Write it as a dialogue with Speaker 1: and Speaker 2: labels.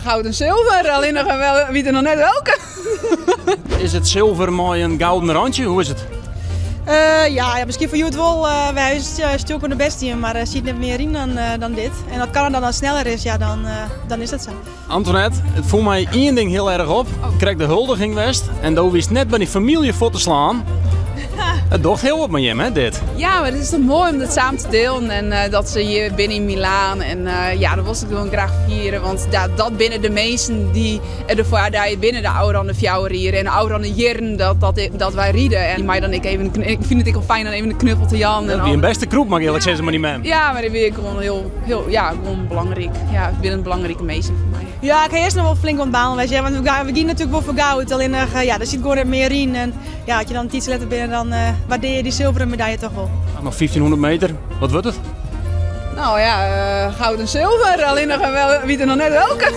Speaker 1: goud en zilver, alleen nog wel, wie er nog net welke.
Speaker 2: Is het zilver mooi een gouden randje? Hoe is het?
Speaker 3: Ja, misschien voor jou het wel. Wij zijn stuk de beste, maar ziet net meer in dan dit. En dat kan dan sneller is, ja, dan is dat zo.
Speaker 2: Antoinette, het voelt mij één ding heel erg op. Ik krijg de huldiging west en daar wist net bij die familie voor te slaan. Het docht heel wat met je, hè, dit?
Speaker 1: Ja, maar het is toch mooi om dat samen te delen en dat ze hier binnen in Milaan en ja, dat was ik gewoon graag vieren, want dat binnen de meesten die ervoor daar binnen de oude de fjouwer hier en de oude de jaren dat wij rieden en mij dan ik vind het ook fijn dan even een knuffel te Jan.
Speaker 2: Wie een beste kroep mag eerlijk zeggen, maar niet man.
Speaker 1: Ja, maar dat vind ik gewoon heel ja, gewoon belangrijk. Ja, binnen een belangrijke meesten voor mij.
Speaker 3: Ja, ik ga eerst nog wel flink wat baan, weet je, want we gaan natuurlijk wel voor goud. Alleen, ja, daar zit gewoon net meer in. En ja, als je dan iets letter binnen, dan waardeer je die zilveren medaille toch wel.
Speaker 2: Nog 1500 meter, wat wordt het?
Speaker 1: Nou ja, goud en zilver, alleen nog wel, wie er nog net welke.